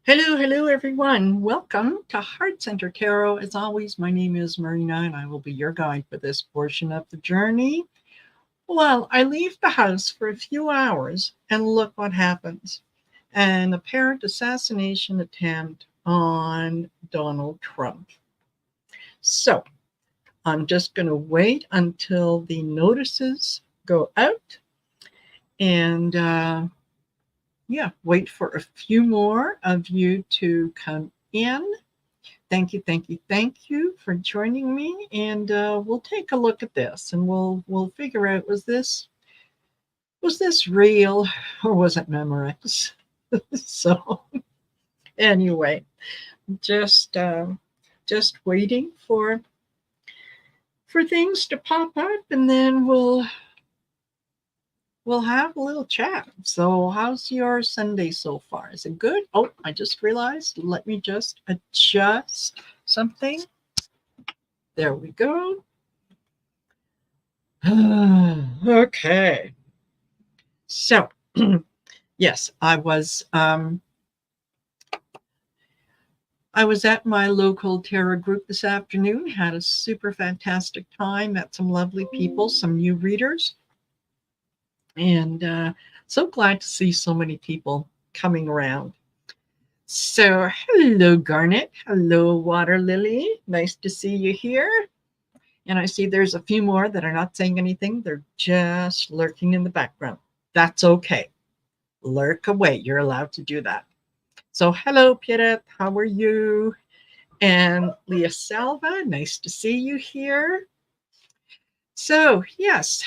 Hello, everyone. Welcome to Heart Center Tarot. As always, my name is Marina, and I will be your guide for this portion of the journey. Well, I leave the house for a few hours, and look what happens. An apparent assassination attempt on Donald Trump. So, I'm just going to wait until the notices go out and wait for a few more of you to come in. Thank you for joining me, and we'll take a look at this, and we'll figure out was this real or was it Memorex? So anyway, just uh, just waiting for things to pop up, and then we'll have a little chat. So, how's your Sunday so far? Is it good? Oh, I just realized. Let me just adjust something. There we go. Okay. So, yes, I was at my local tarot group this afternoon. Had a super fantastic time. Met some lovely people, some new readers, and so glad to see so many people coming around. So, hello, Garnet. Hello, Water Lily. Nice to see you here. And I see there's a few more that are not saying anything. They're just lurking in the background. That's okay. Lurk away. You're allowed to do that. So, hello, Pierrette. How are you? And Leah Salva, nice to see you here. So, yes,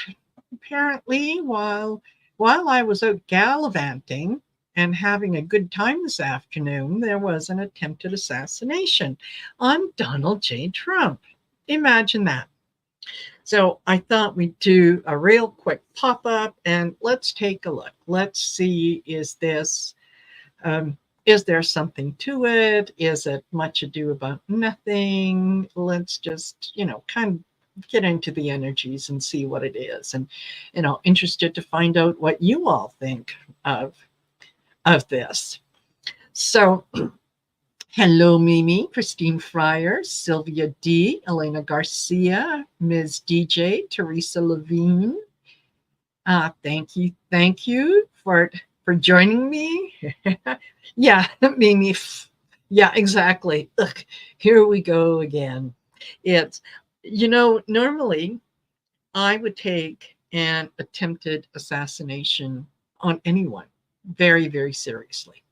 apparently, while I was out gallivanting and having a good time this afternoon, there was an attempted assassination on Donald J. Trump. Imagine that. So I thought we'd do a real quick pop up and let's take a look. Let's see, is there something to it? Is it much ado about nothing? Let's just, kind of get into the energies and see what it is. And, interested to find out what you all think of this. So hello, Mimi, Christine Fryer, Sylvia D, Elena Garcia, Ms. DJ, Teresa Levine. Thank you for joining me. Yeah, Mimi. Yeah, exactly. Ugh, here we go again. It's normally I would take an attempted assassination on anyone very, very seriously.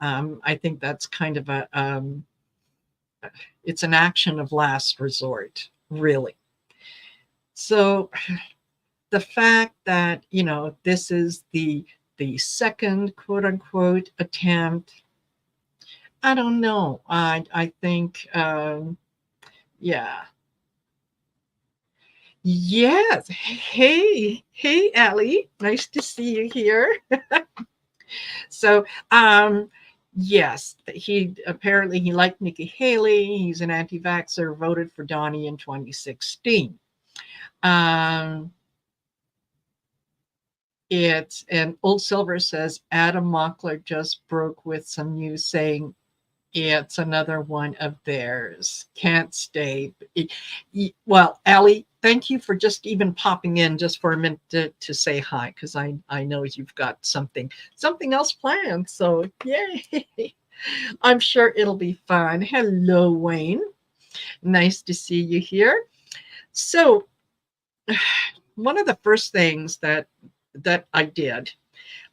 I think that's kind of it's an action of last resort, really. So the fact that, this is the second quote unquote attempt, I don't know. I think, yeah. Yes. Hey, Allie. Nice to see you here. So, yes, he liked Nikki Haley. He's an anti-vaxxer, voted for Donnie in 2016. And Old Silver says Adam Mockler just broke with some news saying it's another one of theirs. Can't stay. Well, Allie, thank you for just even popping in just for a minute to say hi, because I know you've got something else planned. So yay. I'm sure it'll be fun. Hello, Wayne. Nice to see you here. So one of the first things that I did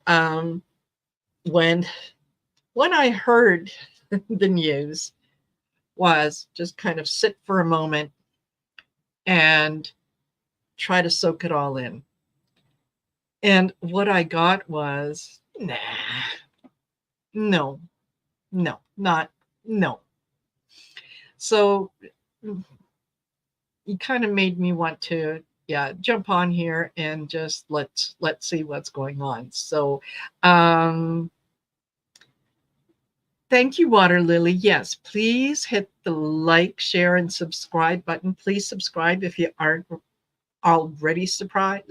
when I heard the news was just kind of sit for a moment and try to soak it all in. And what I got was, no. So you kind of made me want to jump on here and just let's see what's going on. So thank you, Water Lily. Yes, please hit the like, share, and subscribe button. Please subscribe if you aren't already subscribed.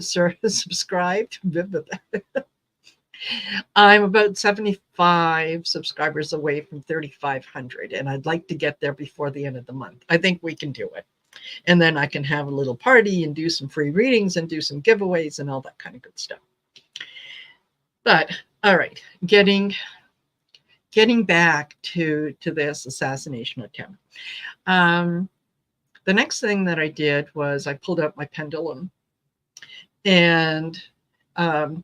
I'm about 75 subscribers away from 3,500, and I'd like to get there before the end of the month. I think we can do it. And then I can have a little party and do some free readings and do some giveaways and all that kind of good stuff. But all right, getting back to this assassination attempt. The next thing that I did was I pulled out my pendulum, and I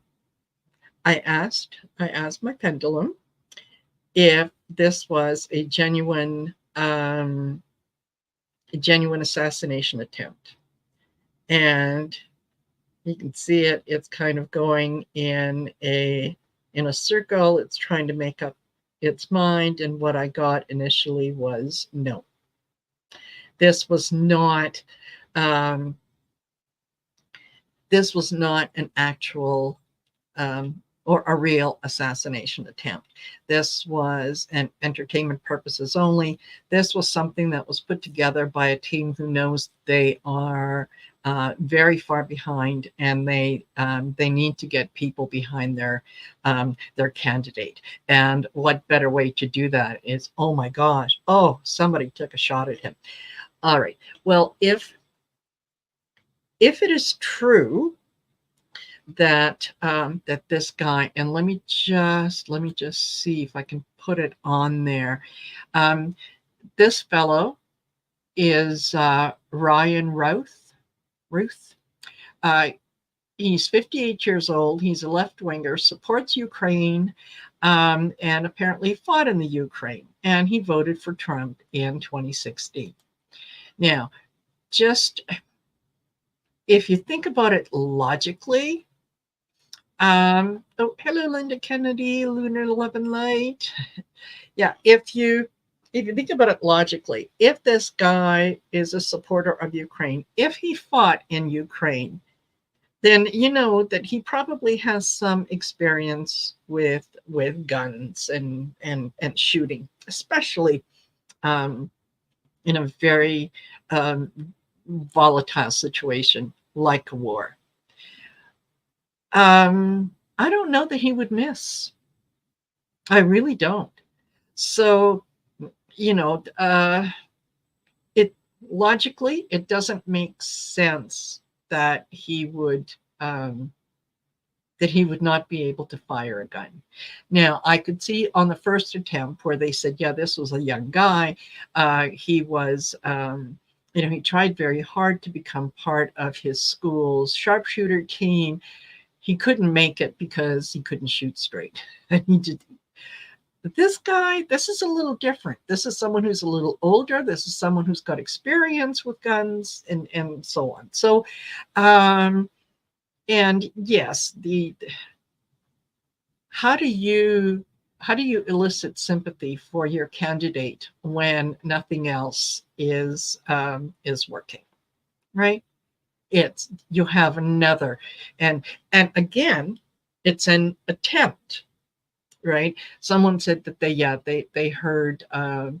asked my pendulum if this was a genuine assassination attempt. And you can see it, it's kind of going in a circle. It's trying to make up its mind. And what I got initially was no. This was not an actual or a real assassination attempt. This was an entertainment purposes only. This was something that was put together by a team who knows they are very far behind, and they need to get people behind their candidate. And what better way to do that is, oh my gosh, oh, somebody took a shot at him. All right. Well, if it is true that that this guy, and let me just see if I can put it on there. This fellow is Ryan Ruth. He's 58 years old. He's a left-winger, supports Ukraine, and apparently fought in the Ukraine. And he voted for Trump in 2016. Now, just if you think about it logically, oh, hello, Linda Kennedy, Lunar 11 Light. Yeah, if you think about it logically, if this guy is a supporter of Ukraine, if he fought in Ukraine, then you know that he probably has some experience with guns and shooting, especially in a very volatile situation like a war. I don't know that he would miss. I really don't. So, it logically, it doesn't make sense that he would not be able to fire a gun. Now, I could see on the first attempt where they said, yeah, this was a young guy. He was, he tried very hard to become part of his school's sharpshooter team. He couldn't make it because he couldn't shoot straight. But this guy, this is a little different. This is someone who's a little older. This is someone who's got experience with guns and so on. So, and yes, how do you elicit sympathy for your candidate when nothing else is working, right? It's you have another, and again, it's an attempt, right? Someone said that they heard a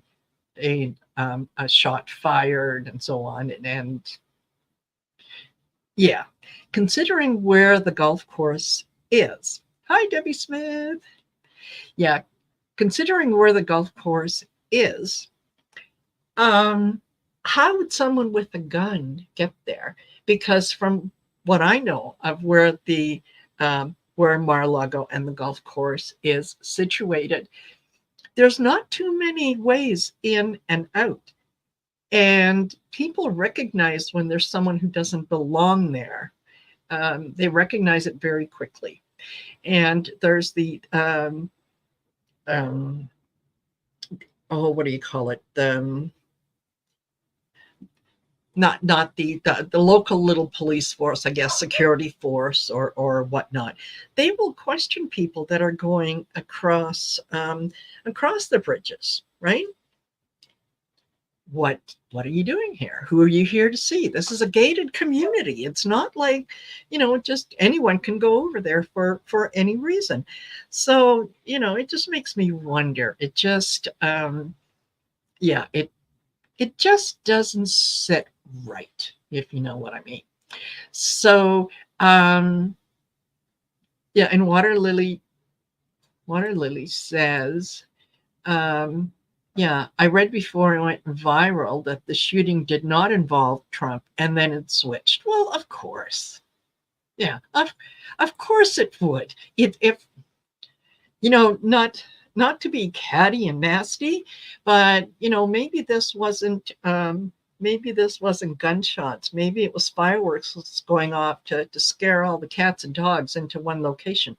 shot fired and so on, and yeah, considering where the golf course is. Hi, Debbie Smith. Yeah, considering where the golf course is, how would someone with a gun get there? Because from what I know of where the where Mar-a-Lago and the golf course is situated, there's not too many ways in and out. And people recognize when there's someone who doesn't belong there. They recognize it very quickly. And there's the what do you call it? Not the local little police force, I guess, security force or whatnot. They will question people that are going across the bridges, right? What are you doing here? Who are you here to see? This is a gated community. It's not like, just anyone can go over there for any reason. So, it just makes me wonder. It just, it just doesn't sit right, if you know what I mean. So, and Water Lily Water Lily says, um, yeah, I read before it went viral that the shooting did not involve Trump and then it switched. Well, of course. Yeah, of course it would. If not to be catty and nasty, but maybe this wasn't gunshots. Maybe it was fireworks going off to scare all the cats and dogs into one location.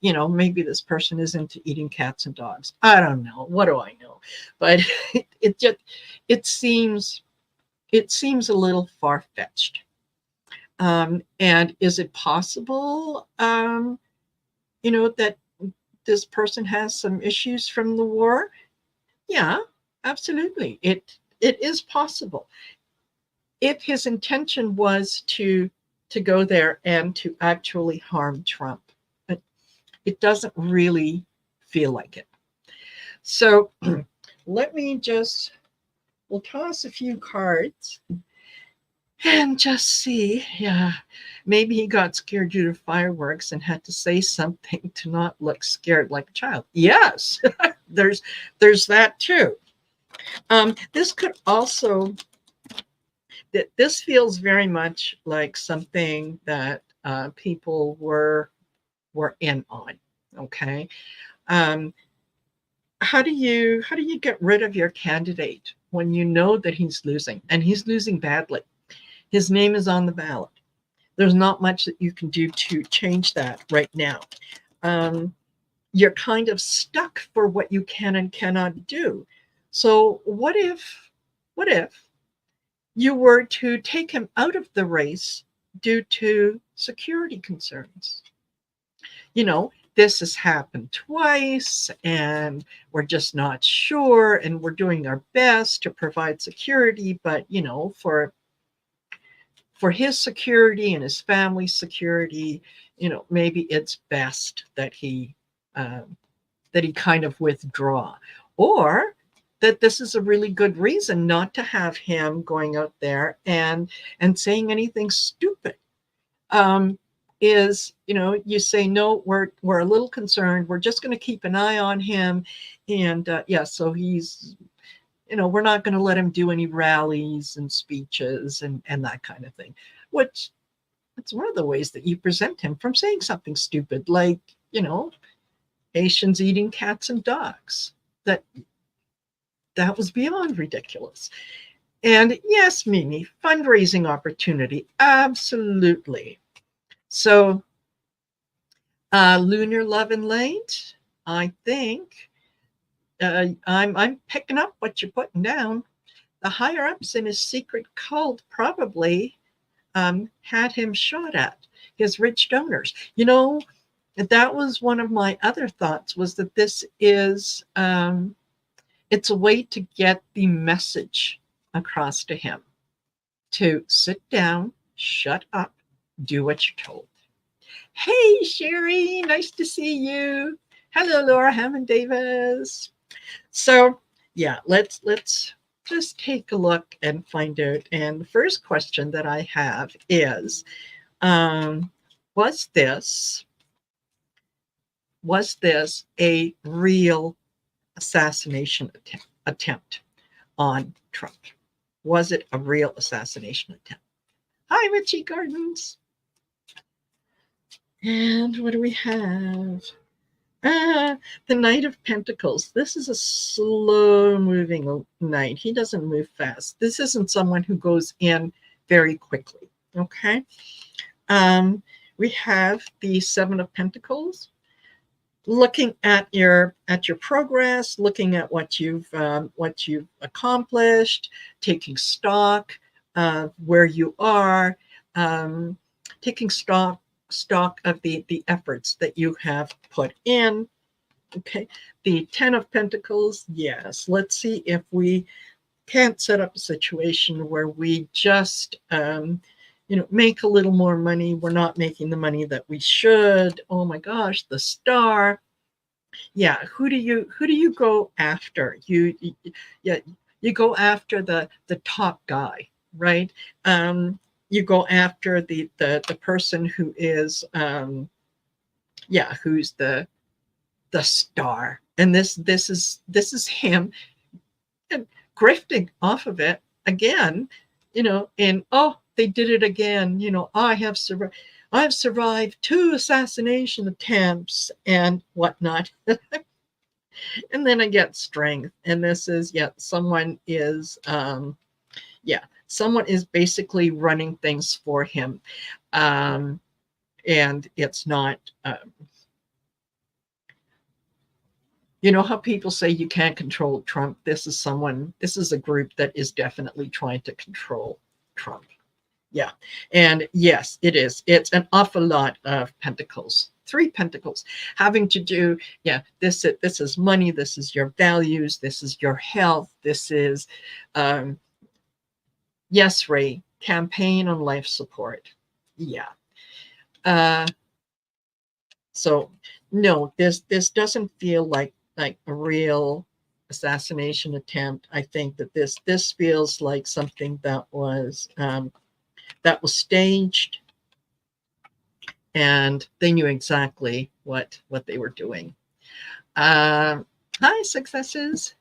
Maybe this person is into eating cats and dogs. I don't know. What do I know? But it just it seems it seems a little far fetched. And is it possible, that this person has some issues from the war? Yeah, absolutely. It is possible. If his intention was to go there and to actually harm Trump, but it doesn't really feel like it. So let me just we'll toss a few cards and just see. Yeah, maybe he got scared due to fireworks and had to say something to not look scared like a child. Yes, there's that too. This could also this feels very much like something that people were in on. Okay, um, how do you get rid of your candidate when you know that he's losing and he's losing badly? His name is on the ballot. There's not much that you can do to change that right now. Um, you're kind of stuck for what you can and cannot do. So what if you were to take him out of the race due to security concerns? This has happened twice and we're just not sure and we're doing our best to provide security, but for his security and his family's security, maybe it's best that he kind of withdraw, or that this is a really good reason not to have him going out there and saying anything stupid. Um, is you say no, we're a little concerned. We're just going to keep an eye on him, and yeah, so he's we're not going to let him do any rallies and speeches and that kind of thing, which it's one of the ways that you present him from saying something stupid like, Haitians eating cats and dogs. That was beyond ridiculous. And yes, Mimi, fundraising opportunity, absolutely. So, Lunar Love and Light, I think I'm picking up what you're putting down. The higher ups in his secret cult probably had him shot at, his rich donors. That was one of my other thoughts, was that this is it's a way to get the message across to him to sit down, shut up, do what you're told. Hey, Sherry, nice to see you. Hello, Laura Hammond Davis. So, yeah, let's just take a look and find out. And the first question that I have is, was this a real assassination attempt on Trump? Was it a real assassination attempt? Hi, Richie Gardens. And what do we have? The Knight of Pentacles. This is a slow moving knight. He doesn't move fast. This isn't someone who goes in very quickly. Okay. We have the Seven of Pentacles. Looking at your progress, looking at what you've accomplished, taking stock of where you are, taking stock of the efforts that you have put in. Okay, the Ten of Pentacles. Yes, let's see if we can't set up a situation where we just make a little more money. We're not making the money that we should. Oh my gosh, the Star. Yeah, who do you go after? Yeah, you go after the top guy, right? You go after the person who is who's the star. And this is him and grifting off of it again, and oh, they did it again. I've survived 2 assassination attempts and whatnot. And then I get strength. And this is, someone is basically running things for him. And it's not, you know how people say you can't control Trump? This is a group that is definitely trying to control Trump. Yeah. And yes, it is. It's an awful lot of pentacles. 3 pentacles having to do, this is money, this is your values, this is your health, this is, yes, Ray, campaign on life support. Yeah. So no, this doesn't feel like a real assassination attempt. I think that this feels like something that was staged, and they knew exactly what they were doing. Hi, successes.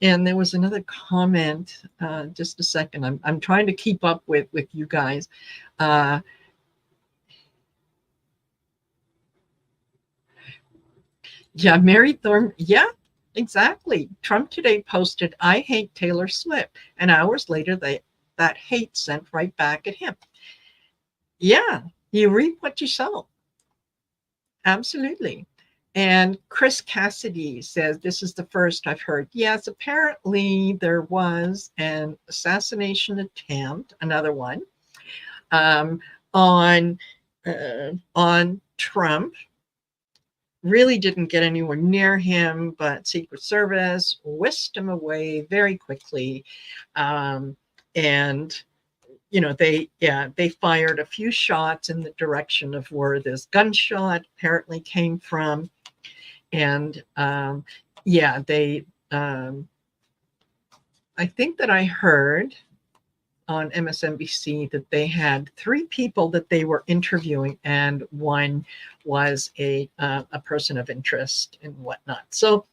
And there was another comment. Just a second. I'm trying to keep up with you guys. Yeah, Mary Thorne. Yeah, exactly. Trump today posted, "I hate Taylor Swift," and hours later, that hate sent right back at him. Yeah, you reap what you sow. Absolutely. And Chris Cassidy says, "This is the first I've heard." Yes, apparently there was an assassination attempt, another one, um, on Trump. Really didn't get anywhere near him, but Secret Service whisked him away very quickly. And they fired a few shots in the direction of where this gunshot apparently came from. And they I think that I heard on MSNBC that they had 3 people that they were interviewing, and one was a person of interest and whatnot. So,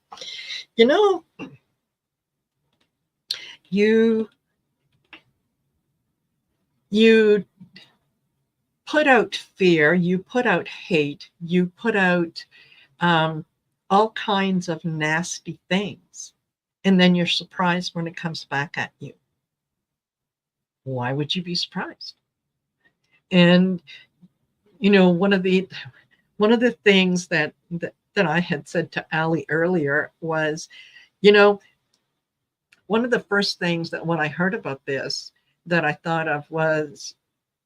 you put out fear, you put out hate, you put out all kinds of nasty things, and then you're surprised when it comes back at you. Why would you be surprised? And one of the things that I had said to Ali earlier was, one of the first things that when I heard about this that I thought of was,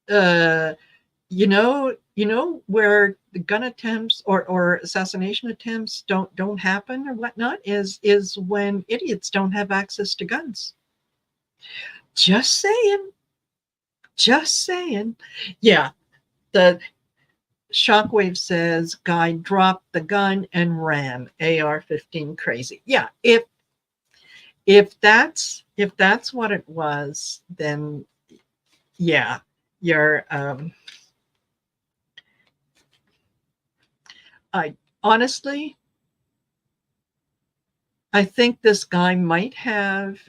where the gun attempts or assassination attempts don't happen or whatnot is when idiots don't have access to guns. Just saying. Yeah. The Shockwave says, "Guy dropped the gun and ran. AR-15 crazy." Yeah. If that's what it was, then yeah, you're I honestly, I think this guy might have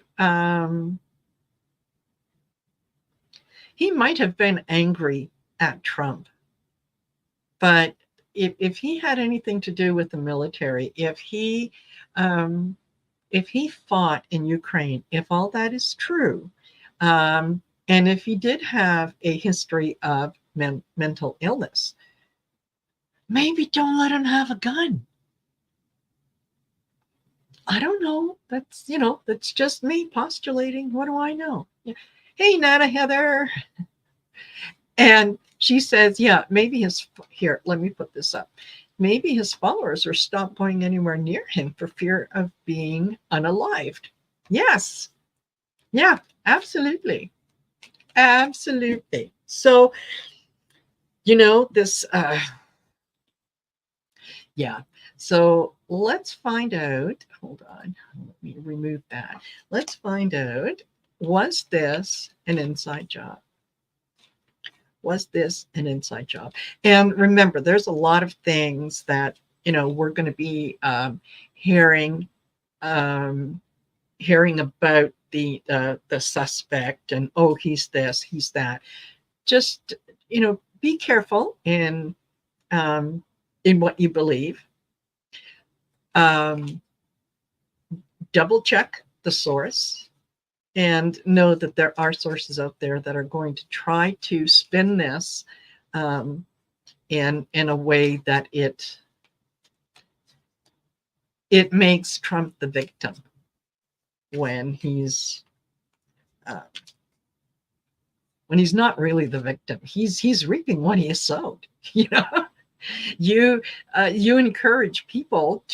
he might have been angry at Trump, but if he had anything to do with the military, if he fought in Ukraine, if all that is true, and if he did have a history of mental illness, maybe don't let him have a gun. I don't know. That's just me postulating. What do I know? Hey, Nana Heather. And she says, yeah, maybe here, let me put this up. Maybe his followers are stopped going anywhere near him for fear of being unalived. Yes. Yeah, absolutely. Absolutely. So, this, yeah. So let's find out. Hold on. Let me remove that. Let's find out, was this an inside job? Was this an inside job? And remember, there's a lot of things that we're going to be hearing hearing about the suspect, and oh, he's this, he's that. Just be careful in what you believe. Um, Double check the source, and know that there are sources out there that are going to try to spin this in a way that it makes Trump the victim when uh, not really the victim. He's reaping what he has sowed. You you encourage people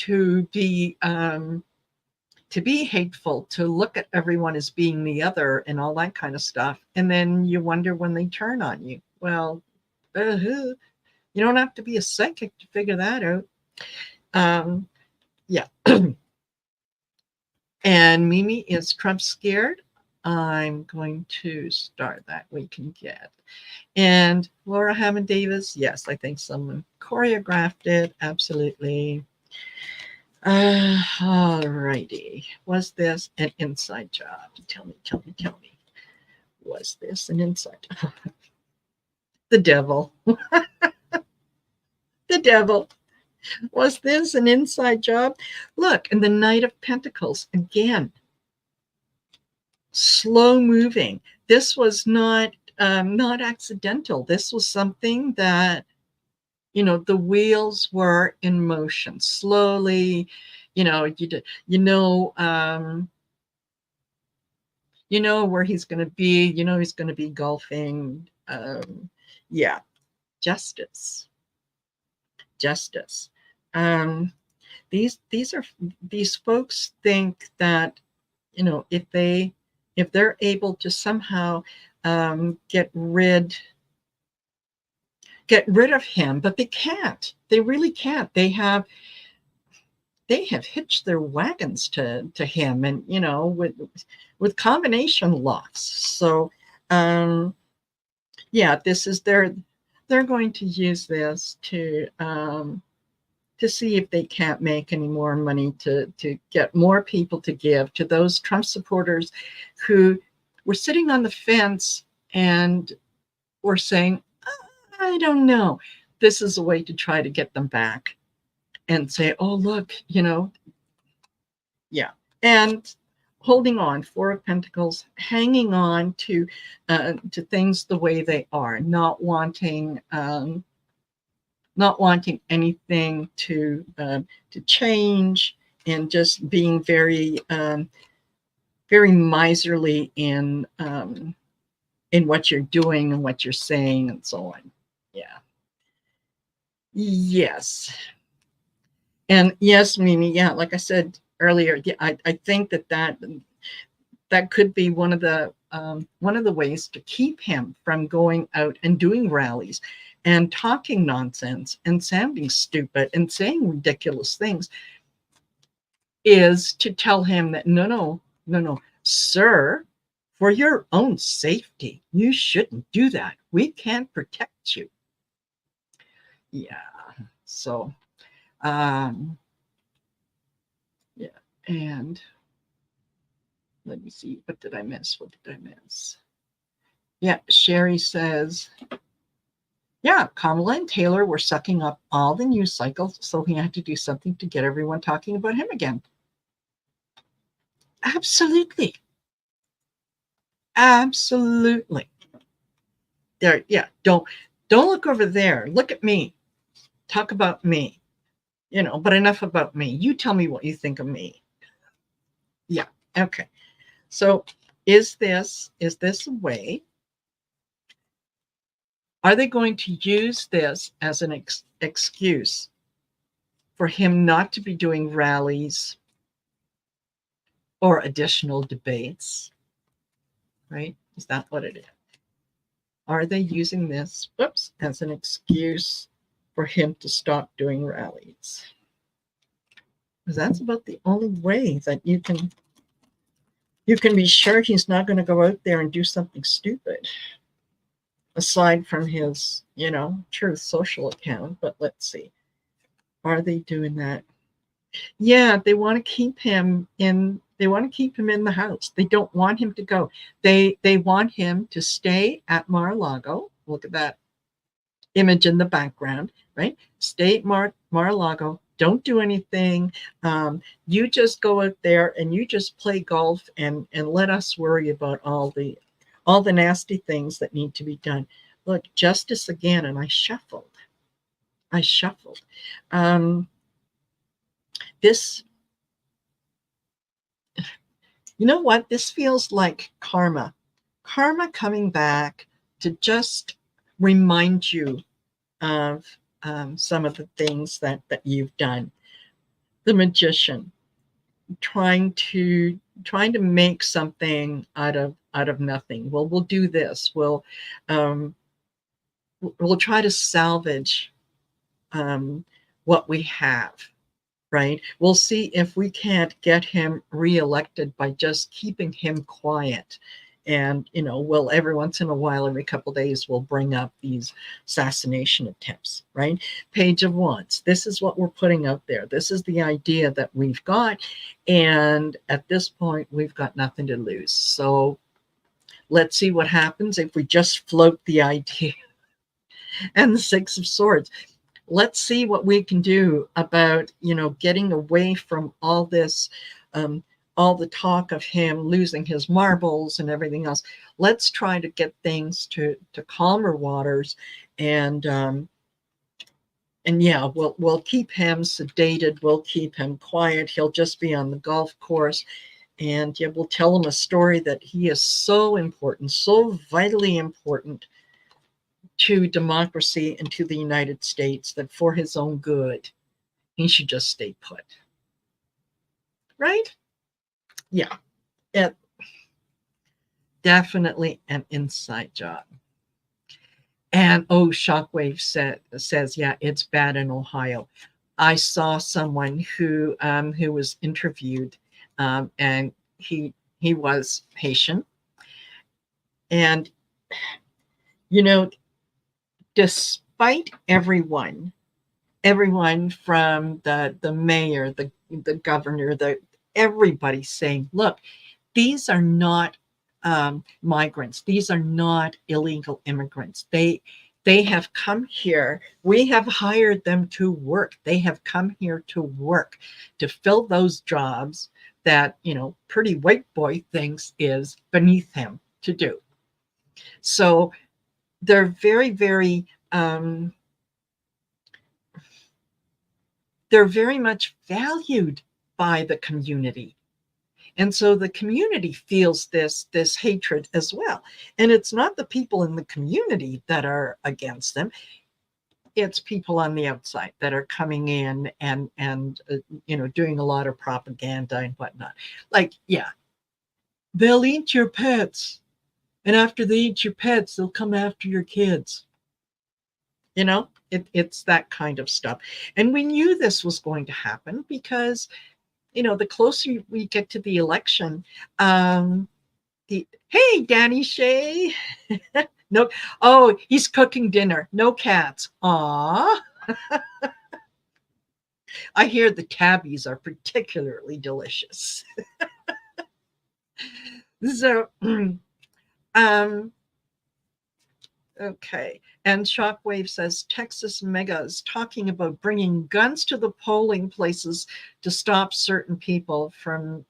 to be hateful, to look at everyone as being the other and all that kind of stuff. And then you wonder when they turn on you. Well, you don't have to be a psychic to figure that out. Yeah. And Mimi, is Trump scared? I'm going to start that. We can get. And Laura Hammond Davis, yes, I think someone choreographed it. Absolutely. All righty. Was this an inside job? Tell me. Was this an inside job? The devil. The devil. Was this an inside job? Look, and the Knight of Pentacles, again, slow moving. This was not accidental. This was something that, the wheels were in motion slowly. Where he's going to be. He's going to be golfing. Yeah, justice. These folks think that, if they're able to somehow get rid of him, but they can't. They really can't. They have hitched their wagons to him, and with combination locks. So this is they're going to use this to see if they can't make any more money, to get more people to give to those Trump supporters who were sitting on the fence and were saying, I don't know. This is a way to try to get them back and say, oh, look, yeah. And holding on, Four of Pentacles, hanging on to things the way they are, not wanting anything to change, and just being very very miserly in what you're doing and what you're saying and so on. Yeah. Yes. And yes, Mimi, yeah, like I said earlier, yeah, I think that could be one of the ways to keep him from going out and doing rallies and talking nonsense and sounding stupid and saying ridiculous things, is to tell him that no, sir, for your own safety, you shouldn't do that. We can't protect you. Yeah. So, yeah. And let me see. What did I miss? Yeah. Sherry says, yeah, Kamala and Taylor were sucking up all the news cycles, so he had to do something to get everyone talking about him again. Absolutely. There, yeah. Don't look over there. Look at me. Talk about me. But enough about me. You tell me what you think of me. Yeah. Okay. So is this a way? Are they going to use this as an excuse for him not to be doing rallies or additional debates? Right? Is that what it is? Are they using this, as an excuse for him to stop doing rallies? Because that's about the only way that you can be sure he's not going to go out there and do something stupid, aside from his, Truth Social account. But let's see. Are they doing that? Yeah, they want to keep him in. They want to keep him in the house. They don't want him to go. They want him to stay at Mar-a-Lago. Look at that image in the background, right? Stay at Mar-a-Lago. Don't do anything. You just go out there and you just play golf and let us worry about all the nasty things that need to be done. Look, justice again, and I shuffled. I shuffled. Um, this, you know what? This feels like karma. Karma coming back to just remind you of some of the things that you've done. The magician trying to make something out of nothing. Well, we'll do this. Um, we'll try to salvage what we have, right? We'll see if we can't get him reelected by just keeping him quiet. And, we'll every once in a while, every couple of days, we'll bring up these assassination attempts, right? Page of Wands. This is what we're putting out there. This is the idea that we've got. And at this point, we've got nothing to lose. So let's see what happens if we just float the idea. And the Six of Swords. Let's see what we can do about, getting away from all this, all the talk of him losing his marbles and everything else. Let's try to get things to calmer waters, and yeah, we'll keep him sedated. We'll keep him quiet. He'll just be on the golf course, and yeah, we'll tell him a story that he is so important, so vitally important to democracy and to the United States, that for his own good, he should just stay put. Right? Yeah. It, definitely an inside job. And Shockwave says, yeah, it's bad in Ohio. I saw someone who was interviewed, and he was Haitian, and despite everyone from the mayor, the governor, everybody saying, look, these are not migrants. These are not illegal immigrants. They have come here. We have hired them to work. They have come here to work, to fill those jobs that, pretty white boy thinks is beneath him to do. So they're very, very, they're very much valued by the community. And so the community feels this hatred as well. And it's not the people in the community that are against them. It's people on the outside that are coming in and doing a lot of propaganda and whatnot. Like, yeah, they'll eat your pets. And after they eat your pets, they'll come after your kids. It's that kind of stuff. And we knew this was going to happen because the closer we get to the election, hey, Danny Shay. No, he's cooking dinner. No cats. Aw. I hear the tabbies are particularly delicious. So, okay. And Shockwave says Texas Mega is talking about bringing guns to the polling places to stop certain people from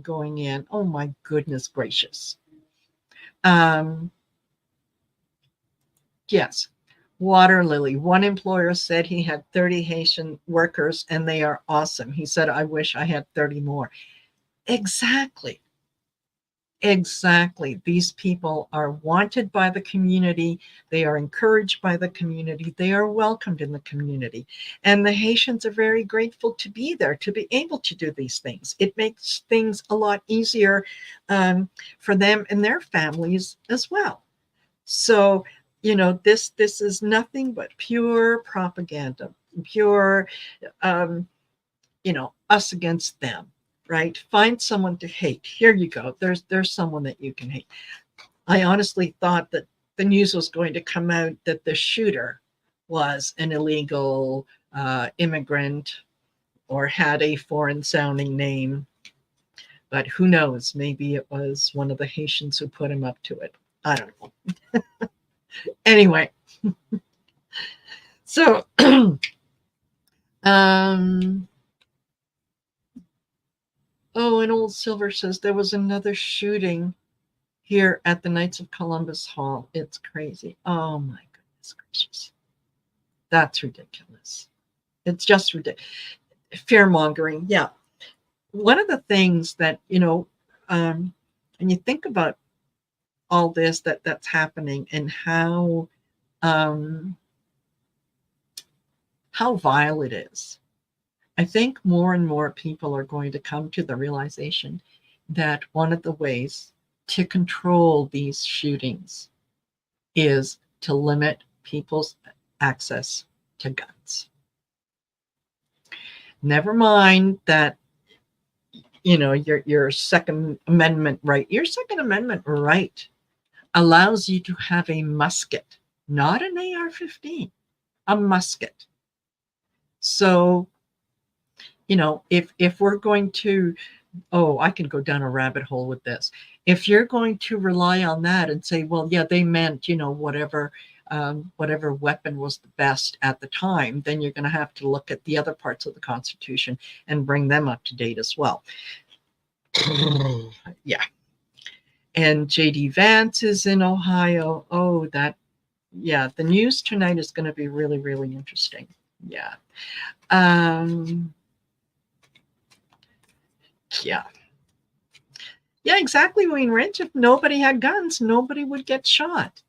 going in. Oh my goodness gracious. Yes. Water Lily. One employer said he had 30 Haitian workers and they are awesome. He said, I wish I had 30 more. Exactly. Exactly. These people are wanted by the community. They are encouraged by the community. They are welcomed in the community. And the Haitians are very grateful to be there, to be able to do these things. It makes things a lot easier for them and their families as well. So, this is nothing but pure propaganda, pure, us against them. Right? Find someone to hate. Here you go. There's someone that you can hate. I honestly thought that the news was going to come out that the shooter was an illegal immigrant or had a foreign sounding name. But who knows? Maybe it was one of the Haitians who put him up to it. I don't know. Anyway, so um, oh, and Old Silver says there was another shooting here at the Knights of Columbus Hall. It's crazy. Oh my goodness gracious. That's ridiculous. It's just ridiculous. Fear mongering. Yeah. One of the things that, when you think about all this that's happening and um, how vile it is, I think more and more people are going to come to the realization that one of the ways to control these shootings is to limit people's access to guns. Never mind that, your Second Amendment right. Your Second Amendment right allows you to have a musket, not an AR-15, a musket. So, if we're going to, I can go down a rabbit hole with this. If you're going to rely on that and say, well, yeah, they meant, whatever weapon was the best at the time, then you're going to have to look at the other parts of the Constitution and bring them up to date as well. Yeah. And JD Vance is in Ohio. Oh, the news tonight is going to be really, really interesting. Yeah. Yeah. Yeah, exactly, Wayne Rich. If nobody had guns, nobody would get shot.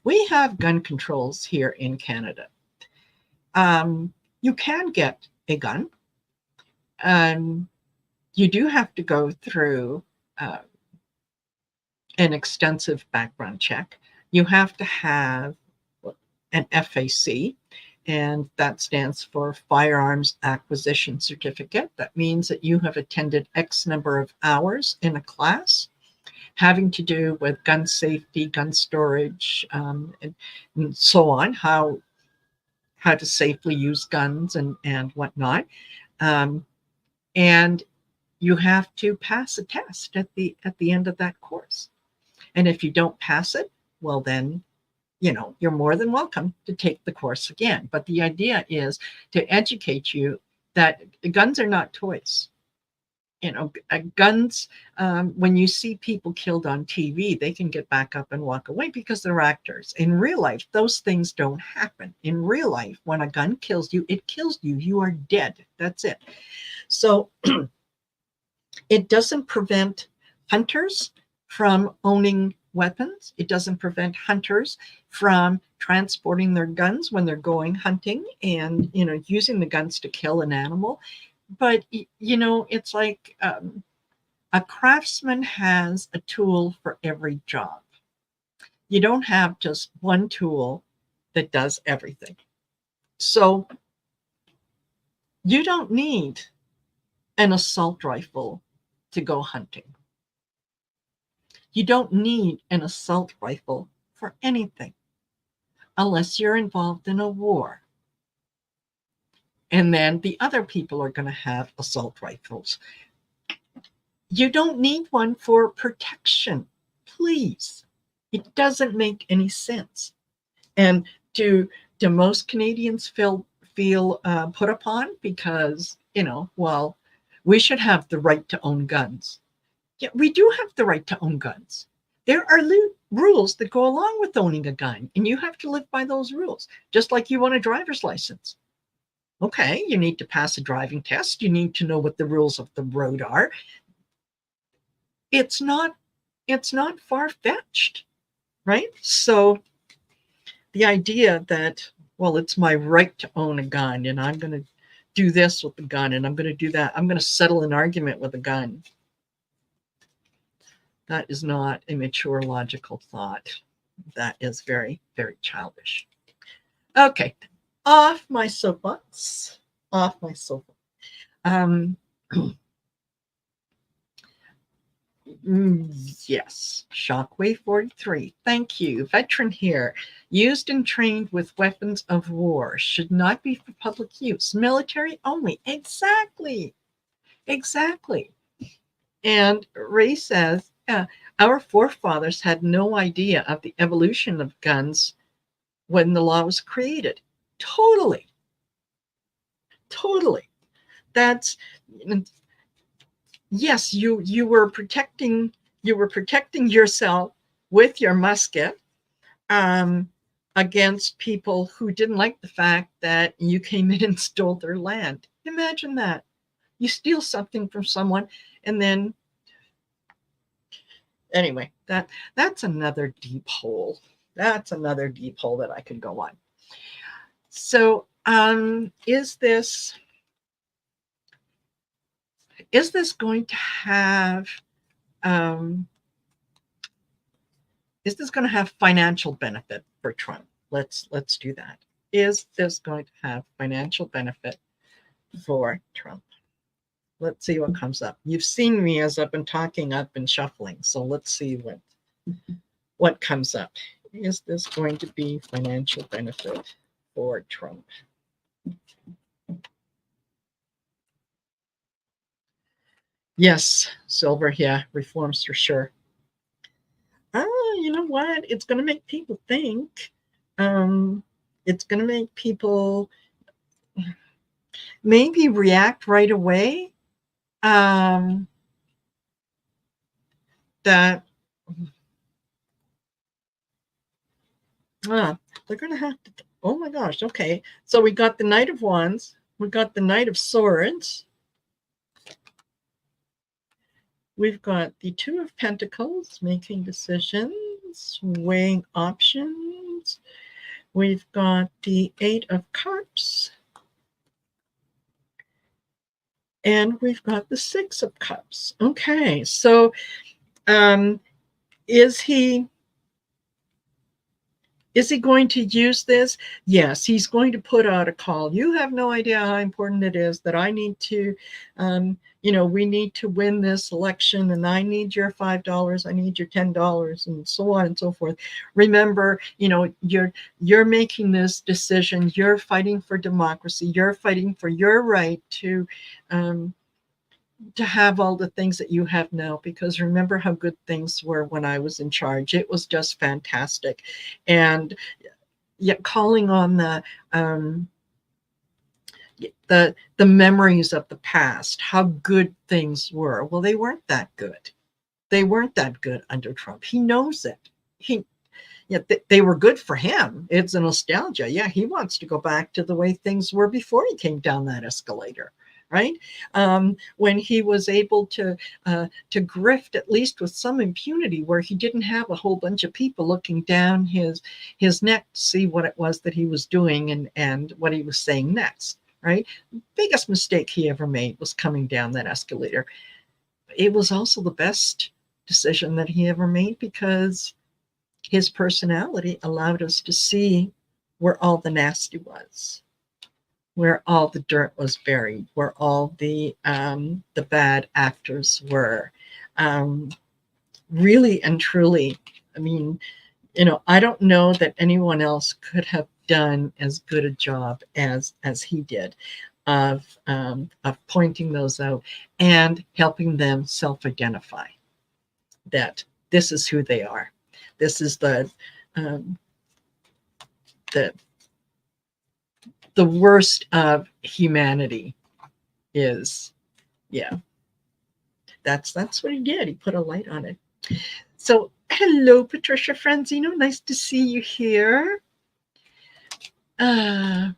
We have gun controls here in Canada. You can get a gun. You do have to go through an extensive background check. You have to have an FAC, and that stands for Firearms Acquisition Certificate. That means that you have attended X number of hours in a class having to do with gun safety, gun storage, and so on, how to safely use guns and whatnot. And you have to pass a test at the end of that course. And if you don't pass it, well, then, you're more than welcome to take the course again. But the idea is to educate you that guns are not toys. Guns, when you see people killed on TV, they can get back up and walk away because they're actors. In real life, those things don't happen. In real life, when a gun kills you, it kills you. You are dead. That's it. So it doesn't prevent hunters from owning weapons. It doesn't prevent hunters from transporting their guns when they're going hunting and, using the guns to kill an animal. But, it's like a craftsman has a tool for every job. You don't have just one tool that does everything. So you don't need an assault rifle to go hunting. You don't need an assault rifle for anything unless you're involved in a war. And then the other people are going to have assault rifles. You don't need one for protection, please. It doesn't make any sense. And do most Canadians feel put upon because, well, we should have the right to own guns. Yeah, we do have the right to own guns. There are rules that go along with owning a gun, and you have to live by those rules, just like you want a driver's license. Okay, you need to pass a driving test. You need to know what the rules of the road are. It's not far-fetched, right? So the idea that, well, it's my right to own a gun, and I'm going to do this with the gun, and I'm going to do that. I'm going to settle an argument with a gun. That is not a mature, logical thought. That is very, very childish. Okay, off my soapbox. Yes, Shockwave 43. Thank you. Veteran here. Used and trained with weapons of war. Should not be for public use. Military only. Exactly. Exactly. And Ray says, our forefathers had no idea of the evolution of guns when the law was created. Totally. Totally. That's yes, you were protecting yourself with your musket um, against people who didn't like the fact that you came in and stole their land. Imagine that. You steal something from someone and then anyway, that's another deep hole. That's another deep hole that I could go on. So, is this going to have um, is this going to have financial benefit for Trump? Let's do that. Is this going to have financial benefit for Trump? Let's see what comes up. You've seen me as I've been talking, I've been shuffling. So let's see what comes up. Is this going to be financial benefit for Trump? Yes, silver, yeah, reforms for sure. You know what? It's going to make people think. It's going to make people maybe react right away. Um, that they're going to have to. Oh my gosh. Okay. So we got the Knight of Wands. We got the Knight of Swords. We've got the Two of Pentacles, making decisions, weighing options. We've got the Eight of Cups. And we've got the Six of Cups. Okay. So is he going to use this? Yes, he's going to put out a call. You have no idea how important it is that I need to, we need to win this election and I need your $5, I need your $10 and so on and so forth. Remember, you're making this decision. You're fighting for democracy. You're fighting for your right to have all the things that you have now, because remember how good things were when I was in charge. It was just fantastic. And yet calling on the memories of the past, how good things were. Well, they weren't that good. They weren't that good under Trump. He knows it. They were good for him. It's a nostalgia. Yeah, he wants to go back to the way things were before he came down that escalator, right? When he was able to grift at least with some impunity, where he didn't have a whole bunch of people looking down his neck to see what it was that he was doing and what he was saying next, right? Biggest mistake he ever made was coming down that escalator. It was also the best decision that he ever made, because his personality allowed us to see where all the nasty was, where all the dirt was buried, where all the bad actors were. Really and truly, I mean, I don't know that anyone else could have done as good a job as he did of pointing those out and helping them self-identify that this is who they are. This is the worst of humanity is, yeah, that's what he did. He put a light on it. So hello, Patricia Franzino, nice to see you here.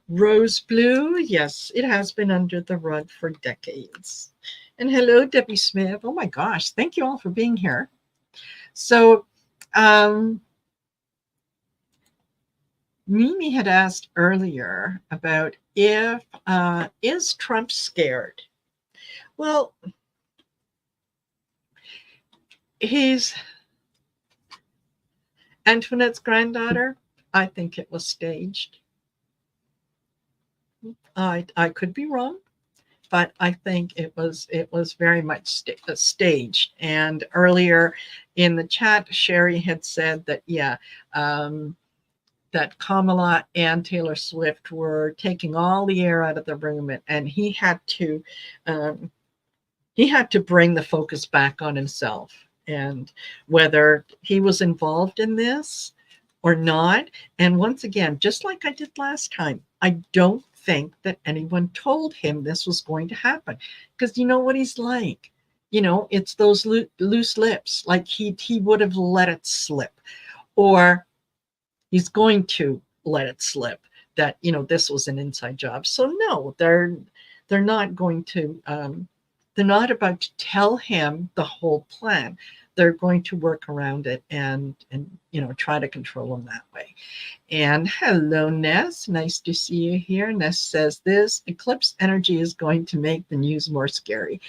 Rose blue, yes, it has been under the rug for decades. And hello, Debbie Smith. Oh my gosh, thank you all for being here. So Mimi had asked earlier about if is Trump scared? Well, he's Antoinette's granddaughter. I think it was staged. I could be wrong. but I think it was very much staged. And earlier in the chat, Sherry had said that um, that Kamala and Taylor Swift were taking all the air out of the room, and um, he had to bring the focus back on himself, and whether he was involved in this or not. And once again, just like I did last time, I don't think that anyone told him this was going to happen, because you know what he's like. It's those loose lips. Like he would have let it slip, or he's going to let it slip that this was an inside job. So no, they're not going to they're not about to tell him the whole plan. They're going to work around it and try to control him that way. And hello, Ness, nice to see you here. Ness says this eclipse energy is going to make the news more scary.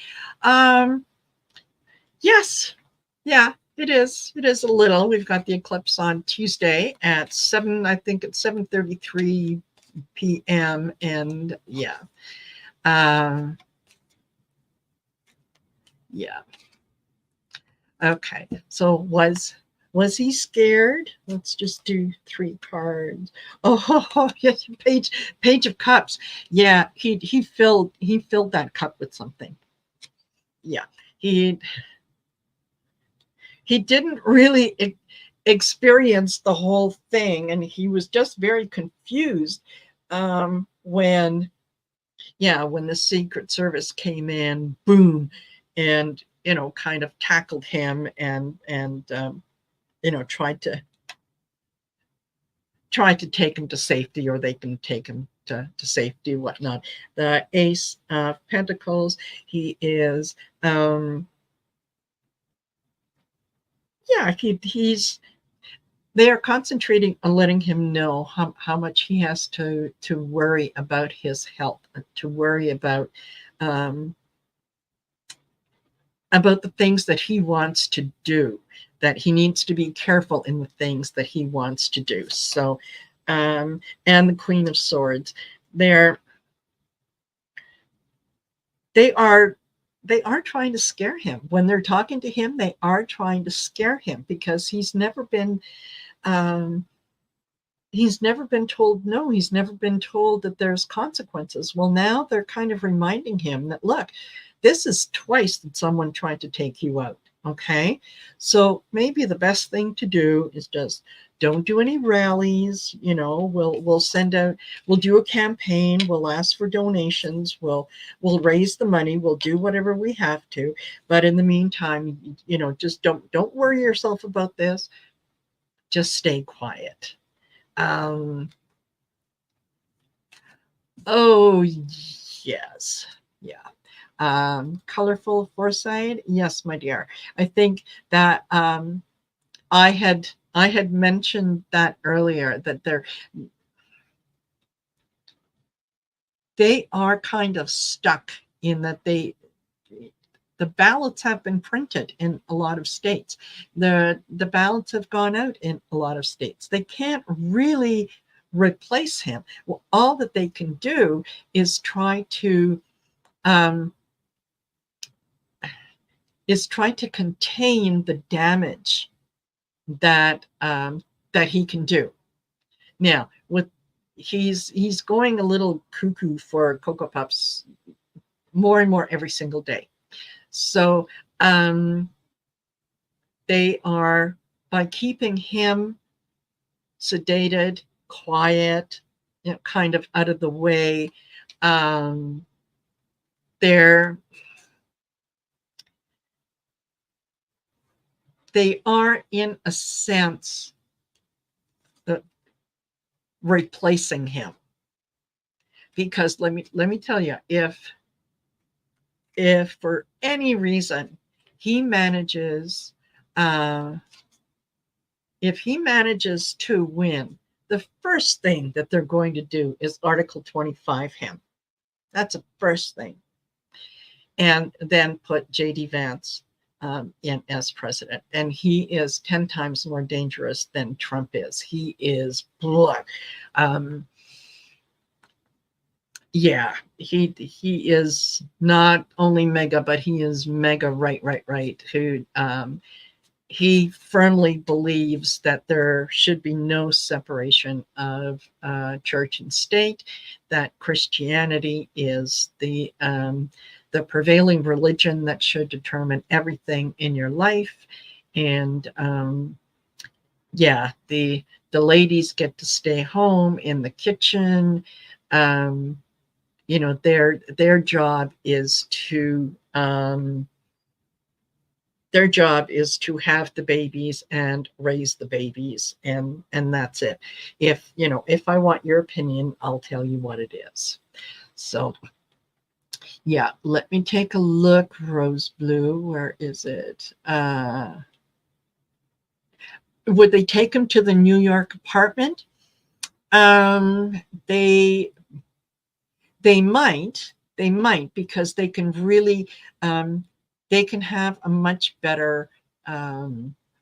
Yes, yeah, it is. It is a little. We've got the eclipse on Tuesday at 7, I think it's 7:33 p.m. And yeah. Yeah. Okay. So was he scared? Let's just do 3 cards. Oh, yes, page of cups. Yeah, he filled that cup with something. Yeah. He didn't really experience the whole thing, and he was just very confused when the Secret Service came in, boom, and kind of tackled him and tried to take him to safety, or they can take him to safety, whatnot. The Ace of Pentacles, he is he's they are concentrating on letting him know how much he has to worry about his health, to worry about the things that he wants to do, that he needs to be careful in the things that he wants to do. So, and the Queen of Swords, they are trying to scare him. When they're talking to him, they are trying to scare him, because he's never been told no. He's never been told that there's consequences. Well, now they're kind of reminding him that, look, this is twice that someone tried to take you out. Okay. So maybe the best thing to do is just don't do any rallies. We'll send out, we'll do a campaign. We'll ask for donations. We'll raise the money. We'll do whatever we have to. But in the meantime, just don't worry yourself about this. Just stay quiet. Oh, yes. Yeah. Colorful foresight. Yes, my dear. I think that I had mentioned that earlier, that they are kind of stuck in that the ballots have been printed in a lot of states. The ballots have gone out in a lot of states. They can't really replace him. Well, all that they can do is try to contain the damage that he can do. Now, he's going a little cuckoo for Cocoa Puffs more and more every single day. So they are, by keeping him sedated, quiet, kind of out of the way, they are, in a sense, replacing him. Because let me tell you, if for any reason he manages to win, the first thing that they're going to do is Article 25 him. That's the first thing. And then put J.D. Vance in as president. And he is 10 times more dangerous than Trump is. He is Yeah, he is not only mega, but he is mega right. He firmly believes that there should be no separation of church and state, that Christianity is the prevailing religion that should determine everything in your life. And yeah, the ladies get to stay home in the kitchen. Um, their job is to have the babies and raise the babies, and that's it. If I want your opinion, I'll tell you what it is. So yeah, let me take a look. Rose Blue, where is it? Would they take him to the New York apartment? um they they might because they can really um, they can have a much better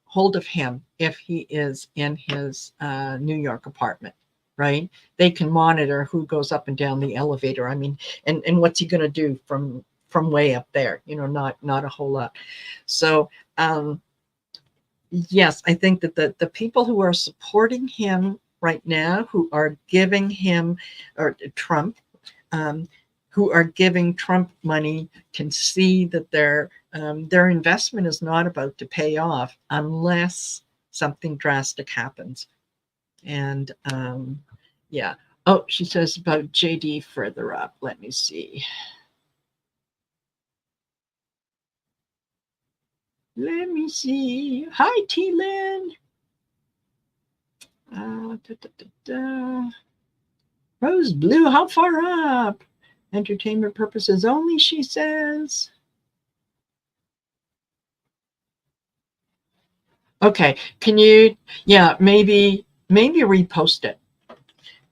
hold of him if he is in his New York apartment, right? They can monitor who goes up and down the elevator. I mean, and what's he going to do from way up there? Not a whole lot. So yes, I think that the people who are supporting him right now, who are giving him, or Trump, um, who are giving Trump money, can see that their investment is not about to pay off unless something drastic happens. And yeah. Oh, she says about JD further up. Let me see. Let me see. Hi, T Lynn. Da, da, da, da. Rose Blue, how far up? Entertainment purposes only, she says. Okay, can you, yeah, maybe repost it,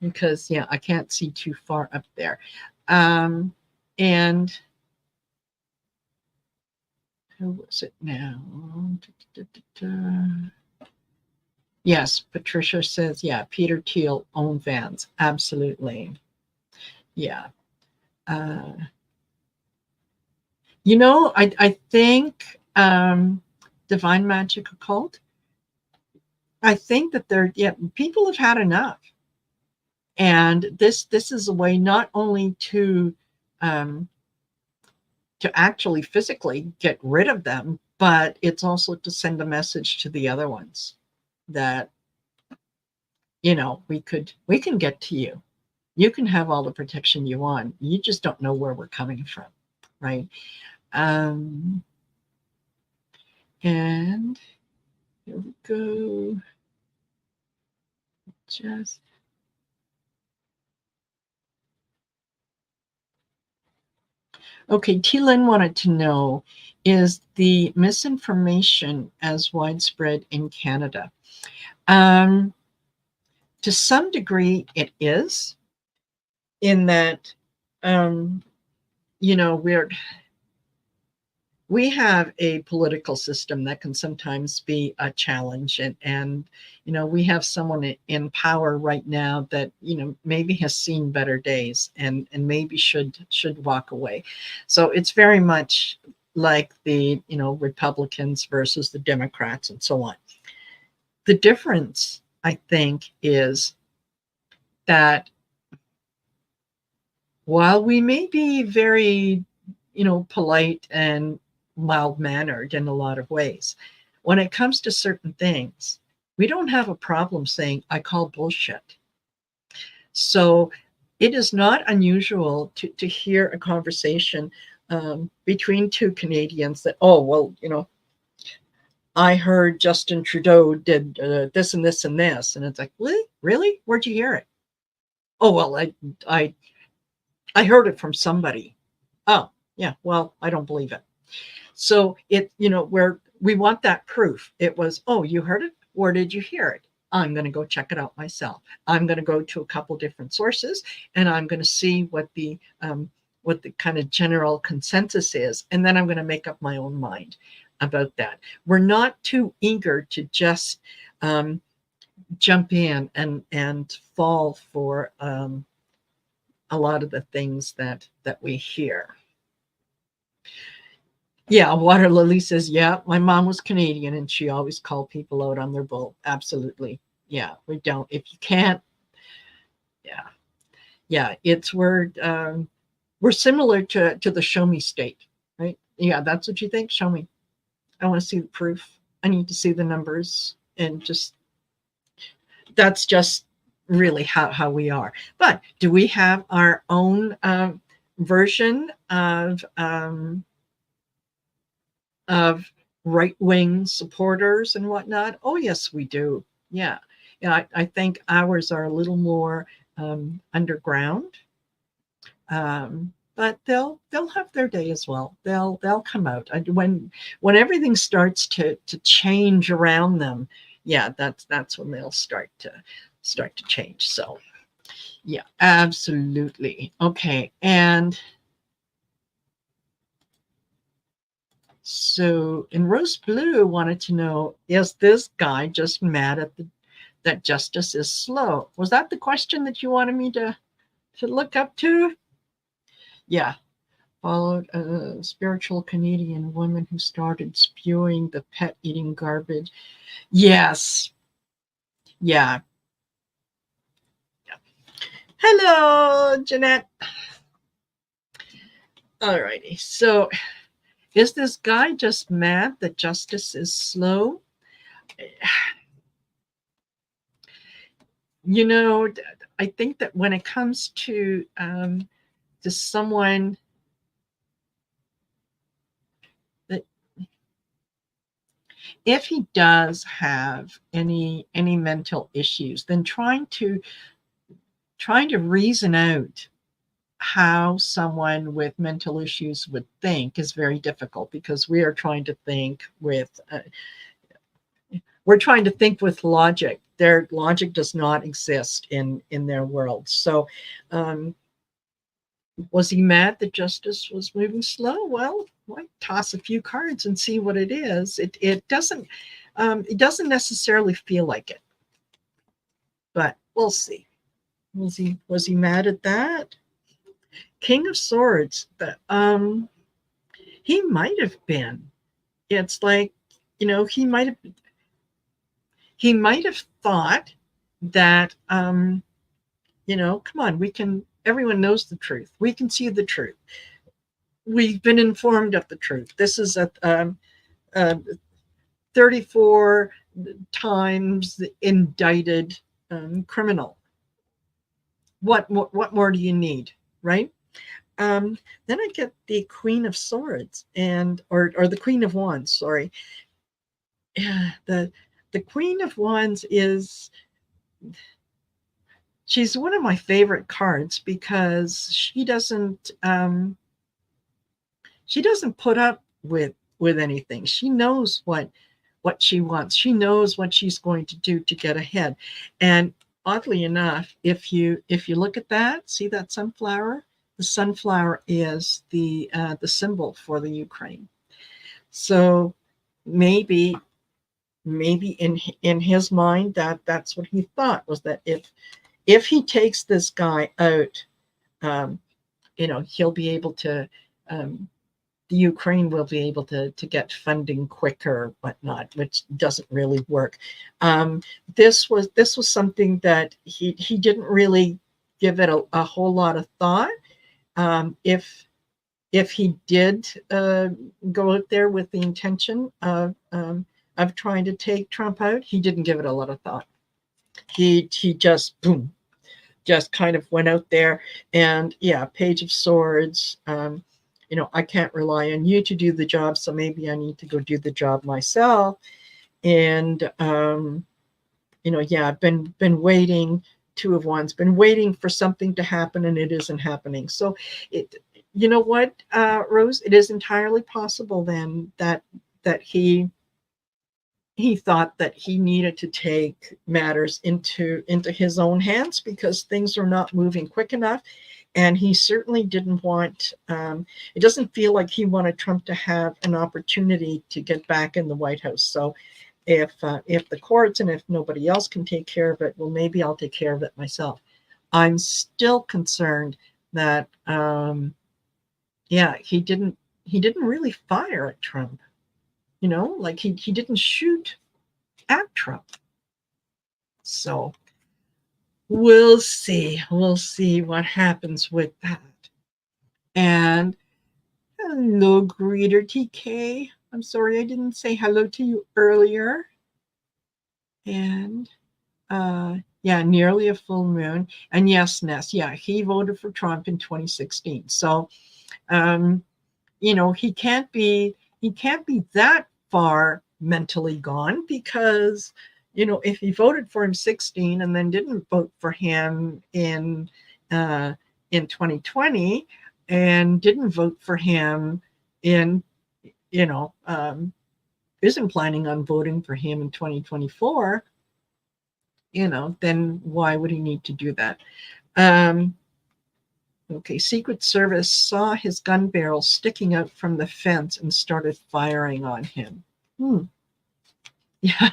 because yeah, I can't see too far up there. Um, and who was it now? Da, da, da, da. Yes, Patricia says, yeah, Peter Thiel owned Vans. Absolutely. Yeah. Uh, I think Divine Magic Occult, I think that people have had enough. And this is a way not only um, to actually physically get rid of them, but it's also to send a message to the other ones that we can get to you. You can have all the protection you want. You just don't know where we're coming from, right? Um, and here we go. Just okay. T-Lin wanted to know, is the misinformation as widespread in Canada? Um, to some degree, it is, in that, um, you know, we have a political system that can sometimes be a challenge, and we have someone in power right now that maybe has seen better days, and maybe should walk away. So it's very much like the Republicans versus the Democrats and so on. The difference, I think, is that while we may be very, polite and mild mannered in a lot of ways, when it comes to certain things, we don't have a problem saying, I call bullshit. So it is not unusual to hear a conversation between two Canadians that, oh, well, I heard Justin Trudeau did this and this and this. And it's like, really? Really? Where'd you hear it? Oh, well, I, I heard it from somebody. Oh, yeah, well, I don't believe it. So where we want that proof. It was, oh, you heard it? Where did you hear it? I'm going to go check it out myself. I'm going to go to a couple different sources, and I'm going to see what the kind of general consensus is, and then I'm going to make up my own mind about that. We're not too eager to just jump in and fall for a lot of the things that we hear. Yeah, Water Lily says, yeah, my mom was Canadian and she always called people out on their bull. Absolutely. Yeah, we don't. If you can't, yeah, yeah, it's we're similar to the show me state, right? Yeah, that's what you think. Show me. I want to see the proof. I need to see the numbers, and just that's just really how we are. But do we have our own version of right wing supporters and whatnot? Oh, yes, we do. Yeah. Yeah, I think ours are a little more underground, but they'll have their day as well. They'll come out when everything starts to change around them. Yeah, that's when they'll start to change. So yeah, absolutely. Okay, and so, and Rose Blue wanted to know, is this guy just mad at that justice is slow? Was that the question that you wanted me to look up to? Yeah. Followed a spiritual Canadian woman who started spewing the pet eating garbage. Yes. Yeah. Hello, Jeanette. All righty. So, is this guy just mad that justice is slow? You know, I think that when it comes to someone that, if he does have any mental issues, then trying to reason out how someone with mental issues would think is very difficult, because we are trying to think with we're trying to think with logic. Their logic does not exist in their world. So was he mad that justice was moving slow? Well, why toss a few cards and see what it is? It doesn't necessarily feel like it, but we'll see. Was he mad at that? King of Swords. He might have been. It's like, he might have thought that come on, everyone knows the truth. We can see the truth. We've been informed of the truth. This is a 34 times indicted criminal. What more do you need, right? Then I get the Queen of Swords or the Queen of Wands. Sorry, yeah, the Queen of Wands she's one of my favorite cards, because she doesn't put up with anything. She knows what she wants. She knows what she's going to do to get ahead. And oddly enough, if you look at that, see that sunflower? The sunflower is the symbol for the Ukraine. So maybe in his mind, that's what he thought, was that if he takes this guy out, he'll be able to, the Ukraine will be able to get funding quicker, whatnot, which doesn't really work. This was something that he didn't really give it a whole lot of thought. If he did go out there with the intention of trying to take Trump out, he didn't give it a lot of thought. He just boom, just kind of went out there, and yeah, Page of Swords. I can't rely on you to do the job, so maybe I need to go do the job myself. And yeah, I've been waiting. Two of Wands, been waiting for something to happen, and it isn't happening. So you know what, Rose, it is entirely possible then that he thought that he needed to take matters into his own hands, because things are not moving quick enough. And he certainly didn't want, it doesn't feel like he wanted Trump to have an opportunity to get back in the White House. So if the courts, and if nobody else can take care of it, well, maybe I'll take care of it myself. I'm still concerned that he didn't really fire at Trump. Like he didn't shoot at Trump. So we'll see. We'll see what happens with that. And hello, greeter TK. I'm sorry I didn't say hello to you earlier. And nearly a full moon. And yes, Ness, he voted for Trump in 2016. So he can't be that far mentally gone, because if he voted for him 16 and then didn't vote for him in 2020 and didn't vote for him in isn't planning on voting for him in 2024, then why would he need to do that? Okay, Secret Service saw his gun barrel sticking out from the fence and started firing on him. Yeah.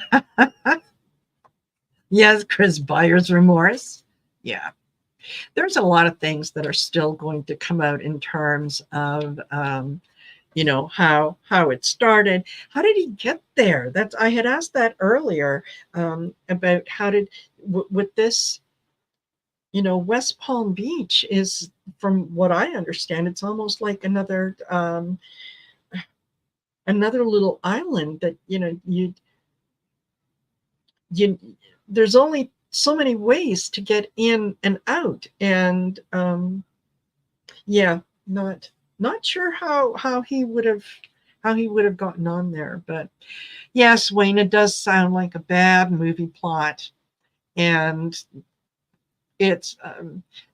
Yes, Chris, buyer's remorse. Yeah. There's a lot of things that are still going to come out in terms of, how it started. How did he get there? I had asked that earlier, about how did, with this, West Palm Beach is, from what I understand, it's almost like another little island that, there's only so many ways to get in and out. And not sure how he would have gotten on there. But yes, Wayne, it does sound like a bad movie plot. And it's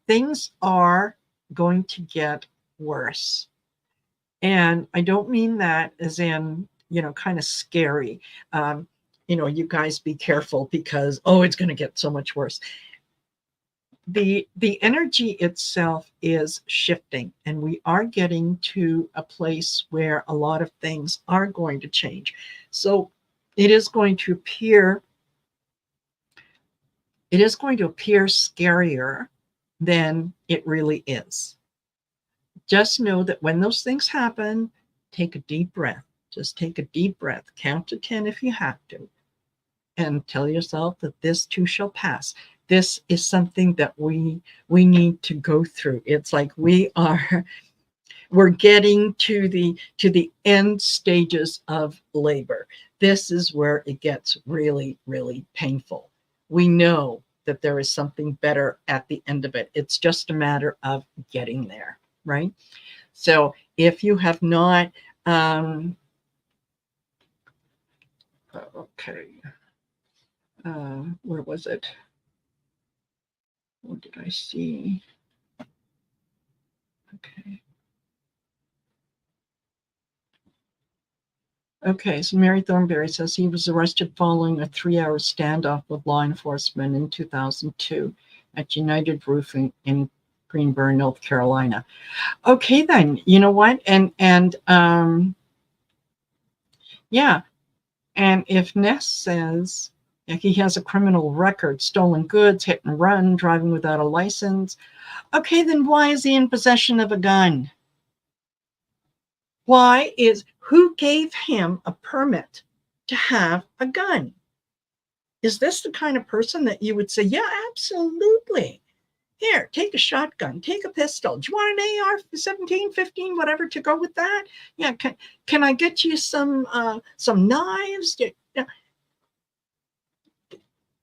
things are going to get worse. And I don't mean that as in, kind of scary. You guys be careful, because, it's going to get so much worse. The energy itself is shifting, and we are getting to a place where a lot of things are going to change. So it is going to appear scarier than it really is. Just know that when those things happen, take a deep breath. Just take a deep breath. Count to 10 if you have to. And tell yourself that this too shall pass. This is something that we need to go through. It's like we're getting to the end stages of labor. This is where it gets really, really painful. We know that there is something better at the end of it. It's just a matter of getting there, right? So if you have not, where was it? What did I see? Okay, so Mary Thornberry says he was arrested following a 3-hour standoff with law enforcement in 2002 at United Roofing in Greenburn, North Carolina. Okay, then, you know what? And if Ness says he has a criminal record, stolen goods, hit and run, driving without a license, okay, then why is he in possession of a gun? Who gave him a permit to have a gun? Is this the kind of person that you would say, yeah, absolutely. Here, take a shotgun, take a pistol. Do you want an AR-17, 15, whatever to go with that? Yeah, can I get you some knives? Yeah.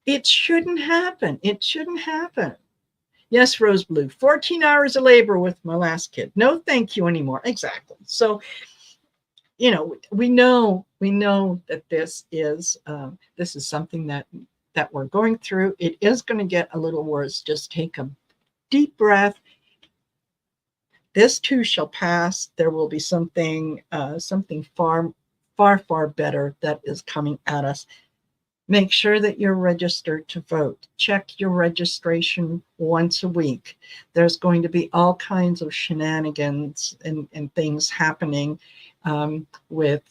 It shouldn't happen. It shouldn't happen. Yes, Rose Blue, 14 hours of labor with my last kid. No, thank you anymore. Exactly. So, we know that this is something that we're going through. It is going to get a little worse. Just take a deep breath. This too shall pass. There will be something far, far, far better that is coming at us. Make sure that you're registered to vote. Check your registration once a week. There's going to be all kinds of shenanigans and things happening with,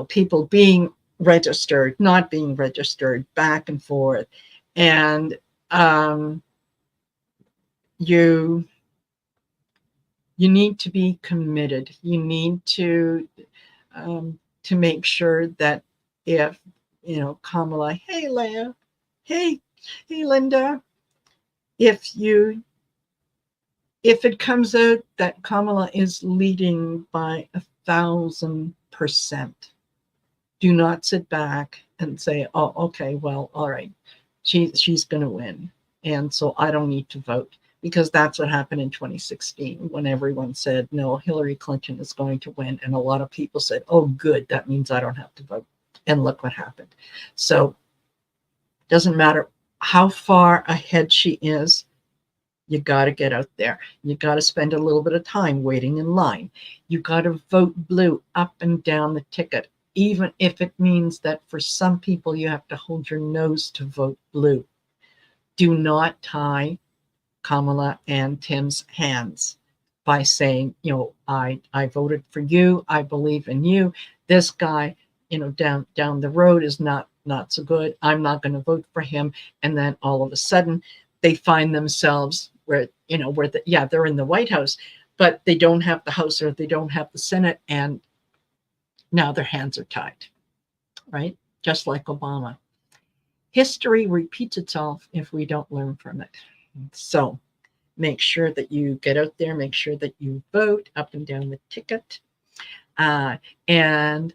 people being registered, not being registered, back and forth. And you need to be committed. You need to make sure that if Kamala, hey Leah, hey Linda, if you if it comes out that Kamala is leading by 1,000%, do not sit back and say, oh, okay, well, all right, she's going to win, and so I don't need to vote, because that's what happened in 2016 when everyone said, no, Hillary Clinton is going to win, and a lot of people said, oh, good, that means I don't have to vote, and look what happened. So it doesn't matter how far ahead she is, you got to get out there. You got to spend a little bit of time waiting in line. You got to vote blue up and down the ticket, even if it means that for some people you have to hold your nose to vote blue. Do not tie Kamala and Tim's hands by saying, I voted for you. I believe in you. This guy, down the road is not so good. I'm not going to vote for him. And then all of a sudden they find themselves where they're in the White House, but they don't have the House or they don't have the Senate, and now their hands are tied, right? Just like Obama. History repeats itself if we don't learn from it. So make sure that you get out there, make sure that you vote up and down the ticket. And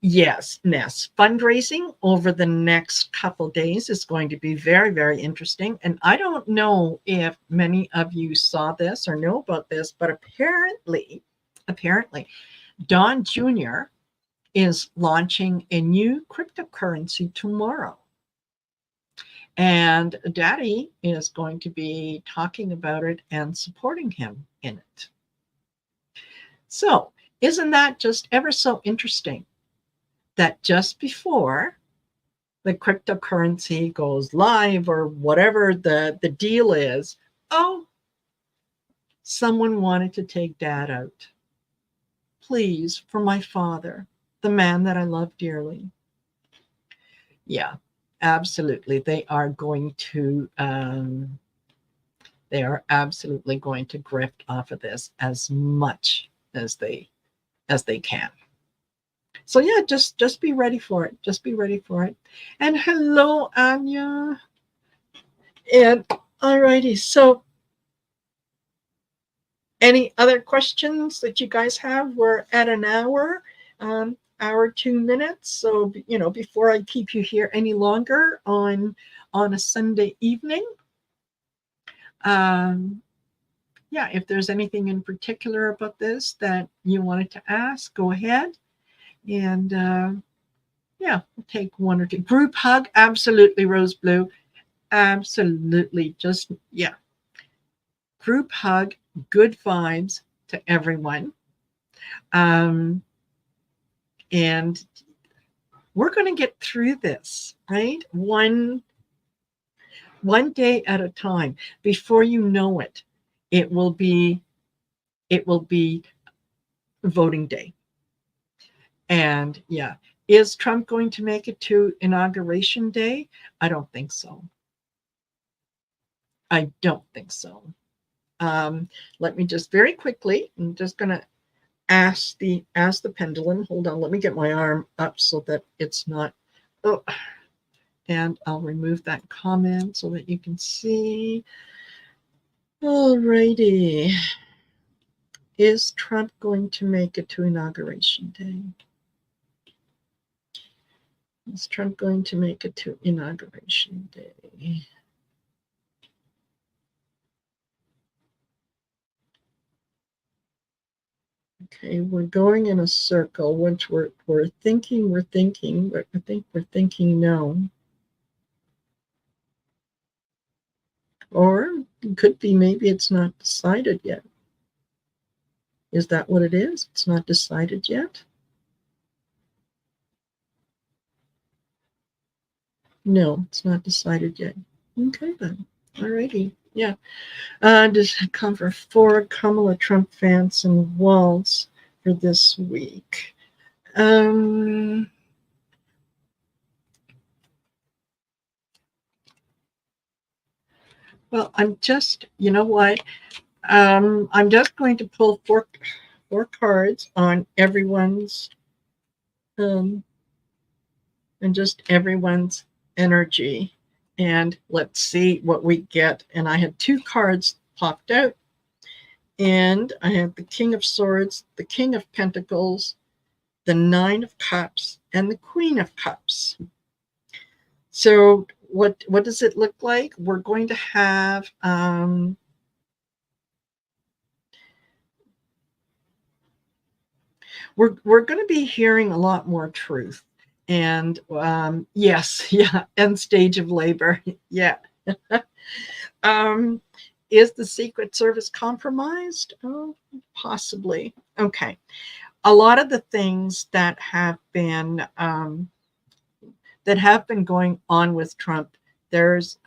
yes, fundraising over the next couple days is going to be very, very interesting. And I don't know if many of you saw this or know about this, but apparently, Don Jr. is launching a new cryptocurrency tomorrow. And Daddy is going to be talking about it and supporting him in it. So, isn't that just ever so interesting that just before the cryptocurrency goes live or whatever the deal is, someone wanted to take Dad out. Please, for my father, the man that I love dearly. Yeah, absolutely. They are absolutely going to grift off of this as much as they can. So yeah, just be ready for it. Just be ready for it. And hello, Anya. And alrighty, so any other questions that you guys have? We're at an hour, hour 2 minutes. So before I keep you here any longer on a Sunday evening, yeah, if there's anything in particular about this that you wanted to ask, go ahead. And yeah, we'll take one or two. Group hug, absolutely, Rose Blue. Absolutely. Just, yeah. Group hug, good vibes to everyone. And we're going to get through this, right? One day at a time. Before you know it, it will be voting day. And yeah, is Trump going to make it to Inauguration Day? I don't think so. I don't think so. Let me just very quickly, I'm just going to ask the pendulum. Hold on, let me get my arm up so that it's not, and I'll remove that comment so that you can see. Alrighty. Is Trump going to make it to Inauguration Day? Is Trump going to make it to Inauguration Day? Okay, we're going in a circle. Once we're thinking, but I think we're thinking no. Or it could be maybe it's not decided yet. Is that what it is? It's not decided yet? No, it's not decided yet. Okay then. Alrighty. Yeah. Just come for 4 Kamala Trump fans and walls for this week. Well, I'm just, you know what? I'm just going to pull four cards on everyone's um, and just everyone's energy, and let's see what we get. And I had two cards popped out, and I have the King of Swords, the King of Pentacles, the Nine of Cups, and the Queen of Cups. So what does it look like? We're going to have we're going to be hearing a lot more truth. And yes, yeah, end stage of labor. Yeah. um, is the Secret Service compromised? Oh, possibly. Okay. A lot of the things that have been going on with Trump, there's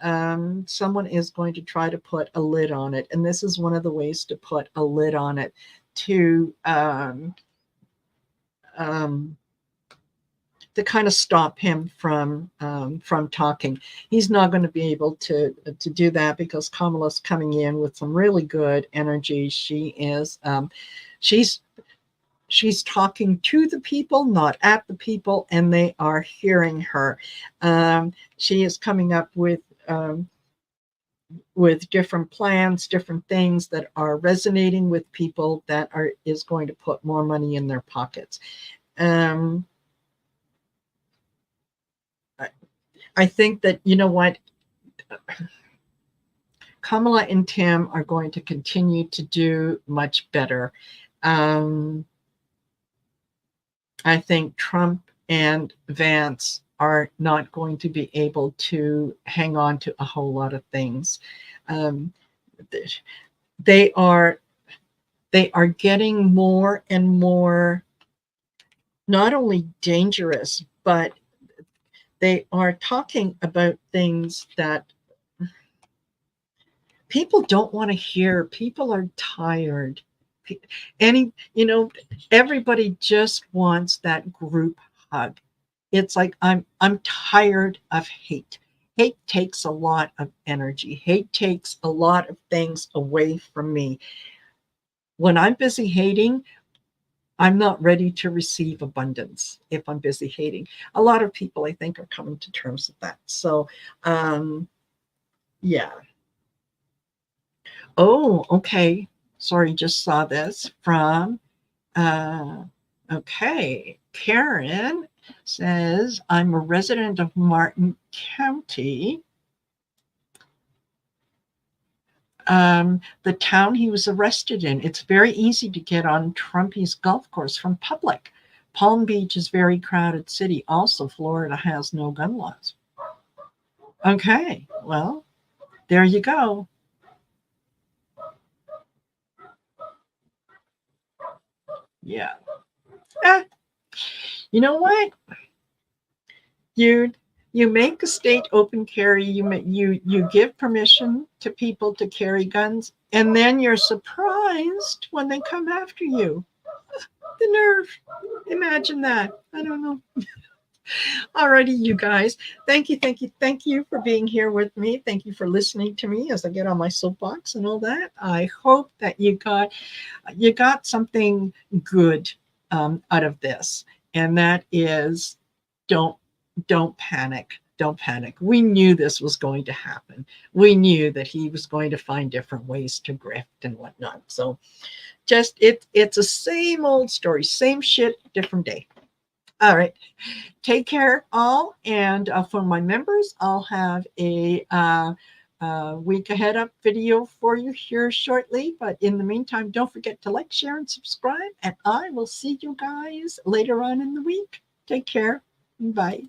someone is going to try to put a lid on it, and this is one of the ways to put a lid on it, to um, to kind of stop him from talking. He's not going to be able to do that because Kamala's coming in with some really good energy. She's she's talking to the people, not at the people, and they are hearing her. She is coming up with different plans, different things that are resonating with people, that is going to put more money in their pockets. I think that, you know what, Kamala and Tim are going to continue to do much better. I think Trump and Vance are not going to be able to hang on to a whole lot of things. They are getting more and more not only dangerous, but they are talking about things that people don't want to hear. People are tired. Everybody just wants that group hug. It's like, I'm tired of hate. Hate takes a lot of energy. Hate takes a lot of things away from me. When I'm busy hating, I'm not ready to receive abundance if I'm busy hating. A lot of people, I think, are coming to terms with that. So, yeah. Oh, okay. Sorry, just saw this from, okay. Karen says, I'm a resident of Martin County. The town he was arrested in. It's very easy to get on Trumpy's golf course from public. Palm Beach is very crowded city. Also, Florida has no gun laws. Okay, well, there you go. Yeah. Ah, you know what? You you make a state open carry. You give permission to people to carry guns, and then you're surprised when they come after you. The nerve! Imagine that. I don't know. Alrighty, you guys. Thank you for being here with me. Thank you for listening to me as I get on my soapbox and all that. I hope that you got something good out of this, and that is, don't panic. Don't panic. We knew this was going to happen. We knew that he was going to find different ways to grift and whatnot. So just it's a same old story, same shit, different day. All right. Take care, all. And for my members, I'll have a week ahead up video for you here shortly. But in the meantime, don't forget to like, share, and subscribe. And I will see you guys later on in the week. Take care. Bye.